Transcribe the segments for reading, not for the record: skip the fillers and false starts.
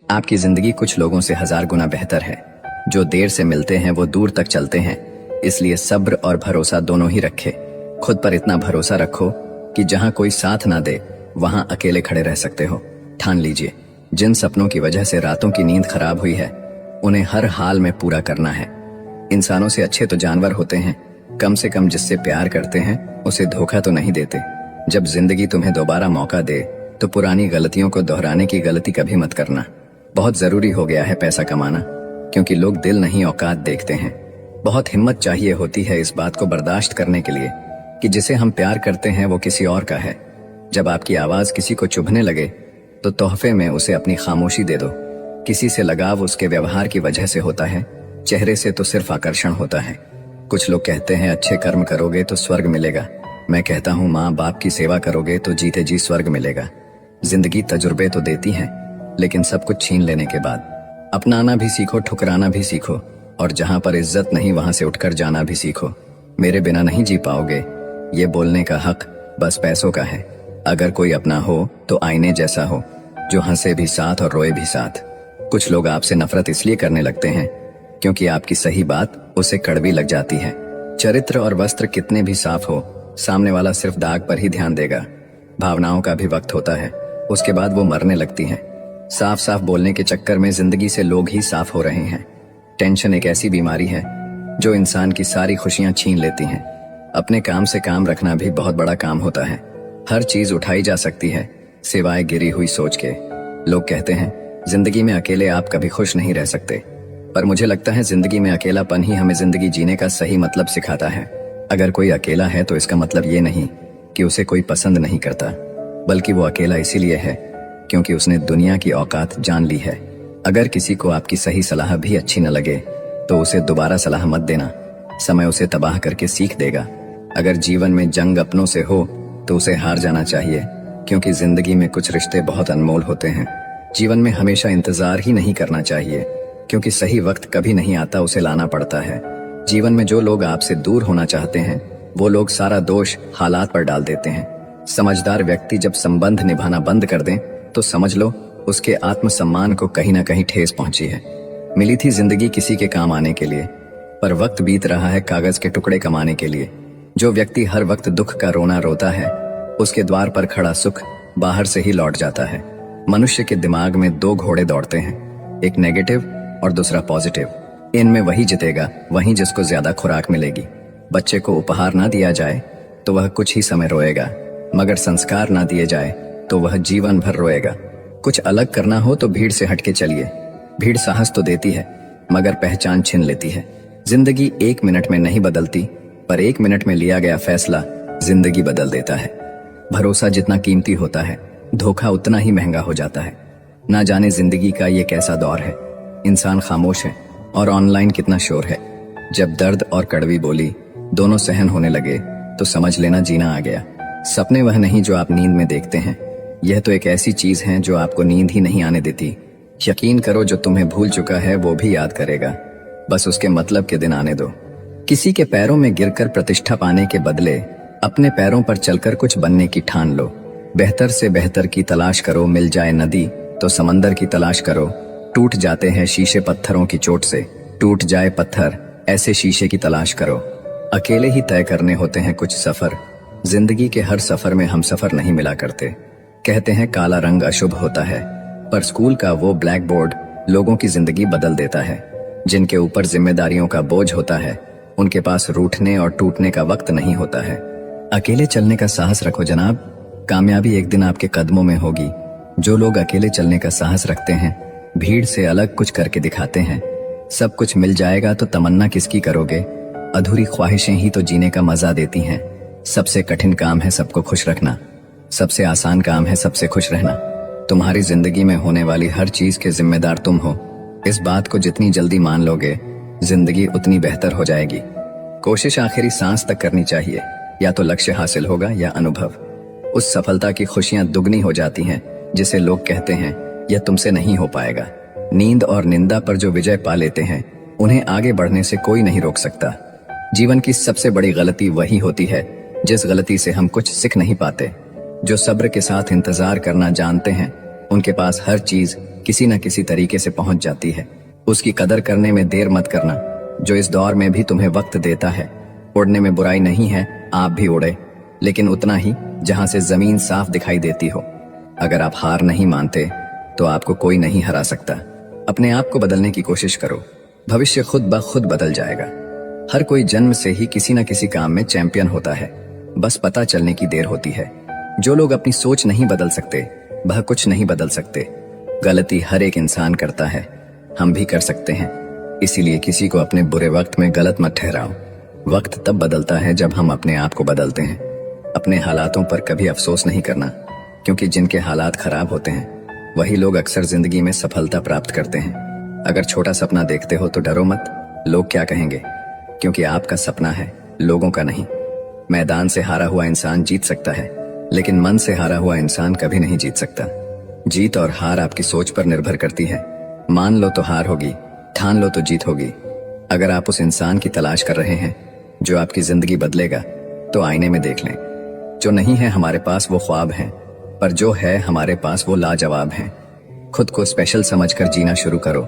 आपकी जिंदगी कुछ लोगों से 1000 गुना बेहतर है। जो देर से मिलते हैं वो दूर तक चलते हैं, इसलिए सब्र और भरोसा दोनों ही रखे। खुद पर इतना भरोसा रखो कि जहां कोई साथ ना दे वहां अकेले खड़े रह सकते हो। ठान लीजिए, जिन सपनों की वजह से रातों की नींद खराब हुई है उन्हें हर हाल में पूरा करना है। इंसानों से अच्छे तो जानवर होते हैं, कम से कम जिससे प्यार करते हैं उसे धोखा तो नहीं देते। जब जिंदगी तुम्हें दोबारा मौका दे तो पुरानी गलतियों को दोहराने की गलती कभी मत करना। बहुत जरूरी हो गया है पैसा कमाना, क्योंकि लोग दिल नहीं औकात देखते हैं। बहुत हिम्मत चाहिए होती है इस बात को बर्दाश्त करने के लिए कि जिसे हम प्यार करते हैं वो किसी और का है। जब आपकी आवाज किसी को चुभने लगे तो तोहफे में उसे अपनी खामोशी दे दो। किसी से लगाव उसके व्यवहार की वजह से होता है, चेहरे से तो सिर्फ आकर्षण होता है। कुछ लोग कहते हैं अच्छे कर्म करोगे तो स्वर्ग मिलेगा। मैं कहता हूँ माँ बाप की सेवा करोगे तो जीते जी स्वर्ग मिलेगा। जिंदगी तजुर्बे तो देती है, लेकिन सब कुछ छीन लेने के बाद अपनाना भी सीखो, ठुकराना भी सीखो, और जहां पर इज्जत नहीं वहां से उठकर जाना भी सीखो। मेरे बिना नहीं जी पाओगे, ये बोलने का हक बस पैसों का है। अगर कोई अपना हो तो आईने जैसा हो, जो हंसे भी साथ और रोए भी साथ। कुछ लोग आपसे नफरत इसलिए करने लगते हैं क्योंकि आपकी सही बात उसे कड़वी लग जाती है। चरित्र और वस्त्र कितने भी साफ हो, सामने वाला सिर्फ दाग पर ही ध्यान देगा। भावनाओं का भी वक्त होता है, उसके बाद वो मरने लगती हैं। साफ साफ बोलने के चक्कर में जिंदगी से लोग ही साफ हो रहे हैं। टेंशन एक ऐसी बीमारी है जो इंसान की सारी खुशियां छीन लेती हैं। अपने काम से काम रखना भी बहुत बड़ा काम होता है। हर चीज उठाई जा सकती है सिवाय गिरी हुई सोच के। लोग कहते हैं जिंदगी में अकेले आप कभी खुश नहीं रह सकते, पर मुझे लगता है जिंदगी में अकेलापन ही हमें जिंदगी जीने का सही मतलब सिखाता है। अगर कोई अकेला है तो इसका मतलब ये नहीं कि उसे कोई पसंद नहीं करता, बल्कि वो अकेला इसीलिए है क्योंकि उसने दुनिया की औकात जान ली है। अगर किसी को आपकी सही सलाह भी अच्छी न लगे तो उसे दोबारा सलाह मत देना, समय उसे तबाह करके सीख देगा। अगर जीवन में जंग अपनों से हो तो उसे हार जाना चाहिए, क्योंकि जिंदगी में कुछ रिश्ते बहुत अनमोल होते हैं। जीवन में हमेशा इंतजार ही नहीं करना चाहिए, क्योंकि सही वक्त कभी नहीं आता, उसे लाना पड़ता है। जीवन में जो लोग आपसे दूर होना चाहते हैं वो लोग सारा दोष हालात पर डाल देते हैं। समझदार व्यक्ति जब संबंध निभाना बंद कर दें तो समझ लो उसके आत्मसम्मान को कहीं ना कहीं ठेस पहुंची है। मिली थी जिंदगी किसी के काम आने के लिए, पर वक्त बीत रहा है कागज के टुकड़े कमाने के लिए। जो व्यक्ति हर वक्त दुख का रोना रोता है उसके द्वार पर खड़ा सुख बाहर से ही लौट जाता है। मनुष्य के दिमाग में 2 घोड़े दौड़ते हैं, एक नेगेटिव और दूसरा पॉजिटिव। इनमें वही जितेगा, वही जिसको ज्यादा खुराक मिलेगी। बच्चे को उपहार ना दिया जाए तो वह कुछ ही समय रोएगा, मगर संस्कार ना दिए जाए तो वह जीवन भर रोएगा। कुछ अलग करना हो तो भीड़ से हटके चलिए। भीड़ साहस तो देती है मगर पहचान छीन लेती है। जिंदगी 1 मिनट में नहीं बदलती, पर 1 मिनट में लिया गया फैसला जिंदगी बदल देता है। भरोसा जितना कीमती होता है, धोखा उतना ही महंगा हो जाता है। ना जाने जिंदगी का ये कैसा दौर है, इंसान खामोश है और ऑनलाइन कितना शोर है। जब दर्द और कड़वी बोली दोनों सहन होने लगे तो समझ लेना जीना आ गया। सपने वह नहीं जो आप नींद में देखते हैं, यह तो एक ऐसी चीज है जो आपको नींद ही नहीं आने देती। यकीन करो जो तुम्हें भूल चुका है वो भी याद करेगा, बस उसके मतलब के दिन आने दो। किसी के पैरों में गिरकर प्रतिष्ठा पाने के बदले अपने पैरों पर चलकर कुछ बनने की ठान लो। बेहतर से बेहतर की तलाश करो, मिल जाए नदी तो समंदर की तलाश करो। टूट जाते हैं शीशे पत्थरों की चोट से, टूट जाए पत्थर ऐसे शीशे की तलाश करो। अकेले ही तय करने होते हैं कुछ सफर, जिंदगी के हर सफर में हम सफर नहीं मिला करते। कहते हैं काला रंग अशुभ होता है, पर स्कूल का वो ब्लैक बोर्ड लोगों की जिंदगी बदल देता है। जिनके ऊपर जिम्मेदारियों का बोझ होता है उनके पास रूठने और टूटने का वक्त नहीं होता है। अकेले चलने का साहस रखो जनाब, कामयाबी एक दिन आपके कदमों में होगी। जो लोग अकेले चलने का साहस रखते हैं, भीड़ से अलग कुछ करके दिखाते हैं। सब कुछ मिल जाएगा तो तमन्ना किसकी करोगे, अधूरी ख्वाहिशें ही तो जीने का मजा देती हैं। सबसे कठिन काम है सबको खुश रखना, सबसे आसान काम है सबसे खुश रहना। तुम्हारी जिंदगी में होने वाली हर चीज के जिम्मेदार तुम हो। इस बात को जितनी जल्दी मान लोगे जिंदगी उतनी बेहतर हो जाएगी। कोशिश आखिरी सांस तक करनी चाहिए, या तो लक्ष्य हासिल होगा या अनुभव। उस सफलता की खुशियां दुगनी हो जाती हैं जिसे लोग कहते हैं यह तुमसे नहीं हो पाएगा। नींद और निंदा पर जो विजय पा लेते हैं उन्हें आगे बढ़ने से कोई नहीं रोक सकता। जीवन की सबसे बड़ी गलती वही होती है जिस गलती से हम कुछ सीख नहीं पाते। जो सब्र के साथ इंतजार करना जानते हैं उनके पास हर चीज किसी न किसी तरीके से पहुंच जाती है। उसकी कदर करने में देर मत करना, जो इस दौर में भी तुम्हें वक्त देता है। उड़ने में बुराई नहीं है, आप भी उड़े, लेकिन उतना ही जहां से जमीन साफ दिखाई देती हो। अगर आप हार नहीं मानते तो आपको कोई नहीं हरा सकता। अपने आप को बदलने की कोशिश करो, भविष्य खुद ब खुद बदल जाएगा। हर कोई जन्म से ही किसी न किसी काम में चैंपियन होता है, बस पता चलने की देर होती है। जो लोग अपनी सोच नहीं बदल सकते वह कुछ नहीं बदल सकते। गलती हर एक इंसान करता है, हम भी कर सकते हैं। इसीलिए किसी को अपने बुरे वक्त में गलत मत ठहराओ। वक्त तब बदलता है जब हम अपने आप को बदलते हैं। अपने हालातों पर कभी अफसोस नहीं करना, क्योंकि जिनके हालात खराब होते हैं वही लोग अक्सर जिंदगी में सफलता प्राप्त करते हैं। अगर छोटा सपना देखते हो तो डरो मत, लोग क्या कहेंगे, क्योंकि आपका सपना है, लोगों का नहीं। मैदान से हारा हुआ इंसान जीत सकता है, लेकिन मन से हारा हुआ इंसान कभी नहीं जीत सकता। जीत और हार आपकी सोच पर निर्भर करती है। मान लो तो हार होगी, ठान लो तो जीत होगी। अगर आप उस इंसान की तलाश कर रहे हैं जो आपकी जिंदगी बदलेगा, तो आईने में देख लें। जो नहीं है हमारे पास वो ख्वाब हैं, पर जो है हमारे पास वो लाजवाब हैं। खुद को स्पेशल समझकर जीना शुरू करो,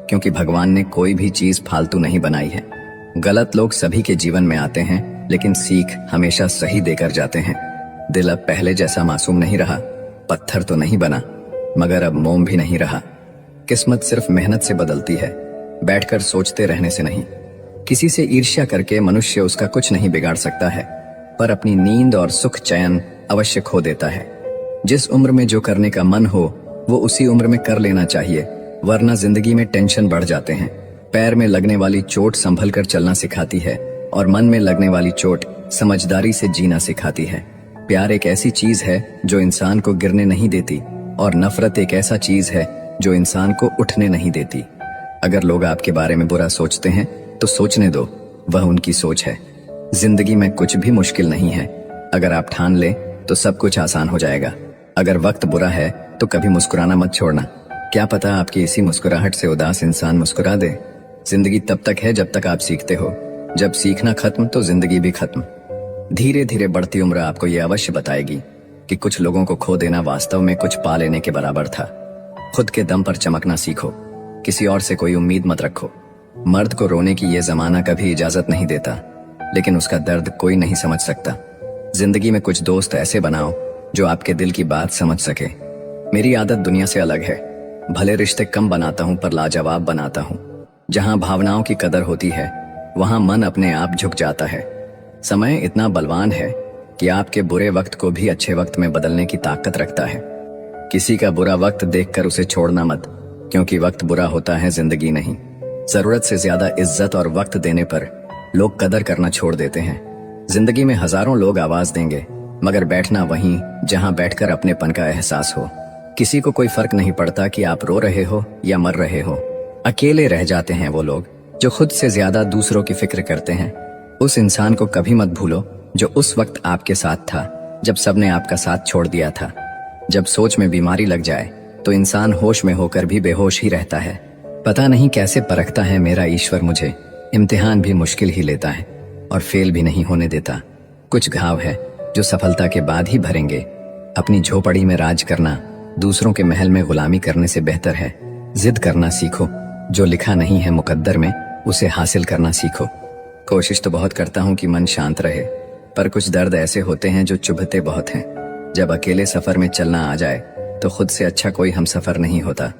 क्योंकि भगवान ने कोई भी चीज फालतू नहीं बनाई है। गलत लोग सभी के जीवन में आते हैं, लेकिन सीख हमेशा सही देकर जाते हैं। दिल अब पहले जैसा मासूम नहीं रहा, पत्थर तो नहीं बना, मगर अब मोम भी नहीं रहा। किस्मत सिर्फ मेहनत से बदलती है, बैठकर सोचते रहने से नहीं। किसी से ईर्ष्या करके मनुष्य उसका कुछ नहीं बिगाड़ सकता है, पर अपनी नींद और सुख चैन अवश्य खो देता है। जिस उम्र में जो करने का मन हो वो उसी उम्र में कर लेना चाहिए, वरना जिंदगी में टेंशन बढ़ जाते हैं। पैर में लगने वाली चोट संभल कर चलना सिखाती है, और मन में लगने वाली चोट समझदारी से जीना सिखाती है। प्यार एक ऐसी चीज है जो इंसान को गिरने नहीं देती, और नफरत एक ऐसा चीज है जो इंसान को उठने नहीं देती। अगर लोग आपके बारे में बुरा सोचते हैं तो सोचने दो, वह उनकी सोच है। जिंदगी में कुछ भी मुश्किल नहीं है, अगर आप ठान ले तो सब कुछ आसान हो जाएगा। अगर वक्त बुरा है तो कभी मुस्कुराना मत छोड़ना, क्या पता आपकी इसी मुस्कुराहट से उदास इंसान मुस्कुरा दे। जिंदगी तब तक है जब तक आप सीखते हो, जब सीखना खत्म तो जिंदगी भी खत्म। धीरे धीरे बढ़ती उम्र आपको ये अवश्य बताएगी कि कुछ लोगों को खो देना वास्तव में कुछ पा लेने के बराबर था। खुद के दम पर चमकना सीखो, किसी और से कोई उम्मीद मत रखो। मर्द को रोने की ये जमाना कभी इजाजत नहीं देता, लेकिन उसका दर्द कोई नहीं समझ सकता। जिंदगी में कुछ दोस्त ऐसे बनाओ जो आपके दिल की बात समझ सके। मेरी आदत दुनिया से अलग है, भले रिश्ते कम बनाता हूँ पर लाजवाब बनाता हूँ। जहाँ भावनाओं की कदर होती है वहाँ मन अपने आप झुक जाता है। समय इतना बलवान है कि आपके बुरे वक्त को भी अच्छे वक्त में बदलने की ताकत रखता है। किसी का बुरा वक्त देखकर उसे छोड़ना मत, क्योंकि वक्त बुरा होता है, जिंदगी नहीं। जरूरत से ज्यादा इज्जत और वक्त देने पर लोग कदर करना छोड़ देते हैं। जिंदगी में हजारों लोग आवाज देंगे, मगर बैठना वहीं जहां बैठकर अपनेपन का एहसास हो। किसी को कोई फर्क नहीं पड़ता कि आप रो रहे हो या मर रहे हो। अकेले रह जाते हैं वो लोग जो खुद से ज्यादा दूसरों की फिक्र करते हैं। उस इंसान को कभी मत भूलो जो उस वक्त आपके साथ था जब सबने आपका साथ छोड़ दिया था। जब सोच में बीमारी लग जाए तो इंसान होश में होकर भी बेहोश ही रहता है। पता नहीं कैसे परखता है मेरा ईश्वर मुझे, इम्तिहान भी मुश्किल ही लेता है और फेल भी नहीं होने देता। कुछ घाव है जो सफलता के बाद ही भरेंगे। अपनी झोपड़ी में राज करना दूसरों के महल में गुलामी करने से बेहतर है। जिद करना सीखो, जो लिखा नहीं है मुकद्दर में उसे हासिल करना सीखो। कोशिश तो बहुत करता हूँ कि मन शांत रहे, पर कुछ दर्द ऐसे होते हैं जो चुभते बहुत हैं। जब अकेले सफर में चलना आ जाए तो खुद से अच्छा कोई हम सफर नहीं होता।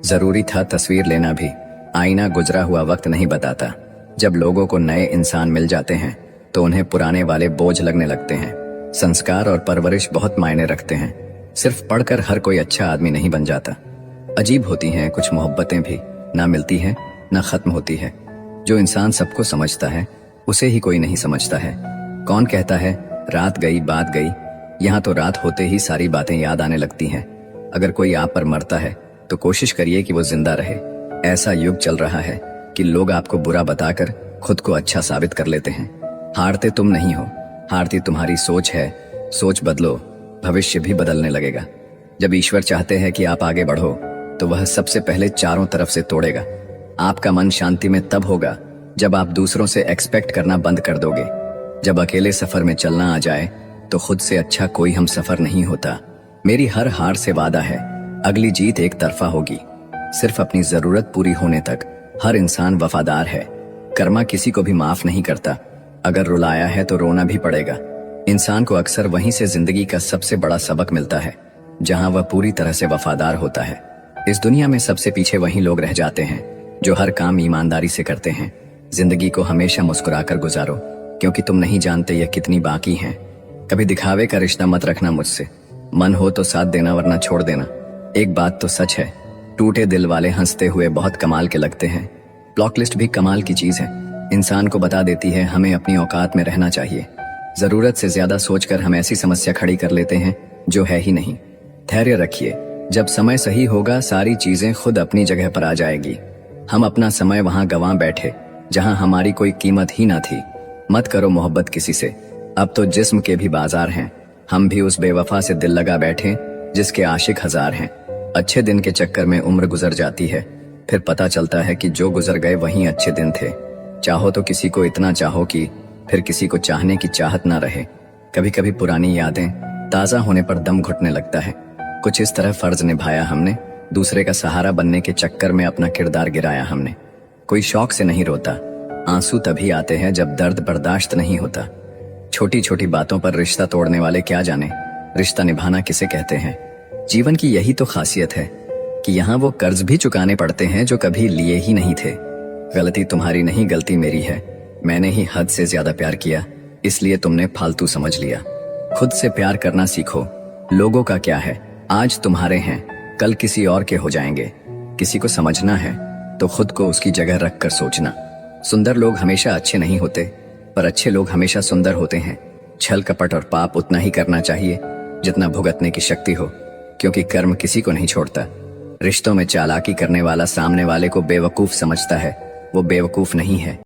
जरूरी था तस्वीर लेना भी, आईना गुजरा हुआ वक्त नहीं बताता। जब लोगों को नए इंसान मिल जाते हैं तो उन्हें पुराने वाले बोझ लगने लगते हैं। संस्कार और परवरिश बहुत मायने रखते हैं। सिर्फ पढ़कर हर कोई अच्छा आदमी नहीं बन जाता। अजीब होती हैं कुछ मोहब्बतें भी, ना मिलती हैं ना खत्म होती है। जो इंसान सबको समझता है उसे ही कोई नहीं समझता है। कौन कहता है रात गई बात गई, यहाँ तो रात होते ही सारी बातें याद आने लगती हैं। अगर कोई आप पर मरता है तो कोशिश करिए कि वो जिंदा रहे। ऐसा युग चल रहा है कि लोग आपको बुरा बताकर खुद को अच्छा साबित कर लेते हैं। हारते तुम नहीं हो, हारती तुम्हारी सोच है। सोच बदलो, भविष्य भी बदलने लगेगा। जब ईश्वर चाहते हैं कि आप आगे बढ़ो तो वह सबसे पहले चारों तरफ से तोड़ेगा। आपका मन शांति में तब होगा जब आप दूसरों से एक्सपेक्ट करना बंद कर दोगे। जब अकेले सफर में चलना आ जाए तो खुद से अच्छा कोई हम सफर नहीं होता। मेरी हर हार से वादा है, अगली जीत एक तरफा होगी। सिर्फ अपनी जरूरत पूरी होने तक हर इंसान वफादार है। कर्मा किसी को भी माफ नहीं करता। अगर रुलाया है तो रोना भी पड़ेगा। इंसान को अक्सर वहीं से जिंदगी का सबसे बड़ा सबक मिलता है जहां वह पूरी तरह से वफादार होता है। इस दुनिया में सबसे पीछे वही लोग रह जाते हैं जो हर काम ईमानदारी से करते हैं। जिंदगी को हमेशा मुस्कुराकर गुजारो, क्योंकि तुम नहीं जानते यह कितनी बाकी है। कभी दिखावे का रिश्ता मत रखना मुझसे। मन हो तो साथ देना, वरना छोड़ देना। एक बात तो सच है, टूटे दिल वाले हंसते हुए बहुत कमाल के लगते हैं। ब्लॉक लिस्ट भी कमाल की चीज है। इंसान को बता देती है हमें अपनी औकात में रहना चाहिए। जरूरत से ज्यादा सोचकर हम ऐसी समस्या खड़ी कर लेते हैं जो है ही नहीं। धैर्य रखिए, जब समय सही होगा सारी चीजें खुद अपनी जगह पर आ जाएगी। हम अपना समय वहां गंवा बैठे जहां हमारी कोई कीमत ही ना थी। मत करो मोहब्बत किसी से, अब तो जिस्म के भी बाजार हैं। हम भी उस बेवफा से दिल लगा बैठे जिसके आशिक हजार हैं। अच्छे दिन के चक्कर में उम्र गुजर जाती है, फिर पता चलता है कि जो गुजर गए वही अच्छे दिन थे। चाहो तो किसी को इतना चाहो कि फिर किसी को चाहने की चाहत ना रहे। कभी कभी पुरानी यादें ताजा होने पर दम घुटने लगता है। कुछ इस तरह फर्ज निभाया हमने, दूसरे का सहारा बनने के चक्कर में अपना किरदार गिराया हमने। कोई शौक से नहीं रोता, आंसू तभी आते हैं जब दर्द बर्दाश्त नहीं होता। छोटी छोटी बातों पर रिश्ता तोड़ने वाले क्या जाने रिश्ता निभाना किसे कहते हैं। जीवन की यही तो खासियत है कि यहाँ वो कर्ज भी चुकाने पड़ते हैं जो कभी लिए ही नहीं थे। गलती तुम्हारी नहीं, गलती मेरी है। मैंने ही हद से ज्यादा प्यार किया, इसलिए तुमने फालतू समझ लिया। खुद से प्यार करना सीखो। लोगों का क्या है, आज तुम्हारे हैं कल किसी और के हो जाएंगे। किसी को समझना है तो खुद को उसकी जगह रख कर सोचना। सुंदर लोग हमेशा अच्छे नहीं होते, पर अच्छे लोग हमेशा सुंदर होते हैं। छल कपट और पाप उतना ही करना चाहिए जितना भुगतने की शक्ति हो, क्योंकि कर्म किसी को नहीं छोड़ता। रिश्तों में चालाकी करने वाला सामने वाले को बेवकूफ समझता है, वो बेवकूफ नहीं है।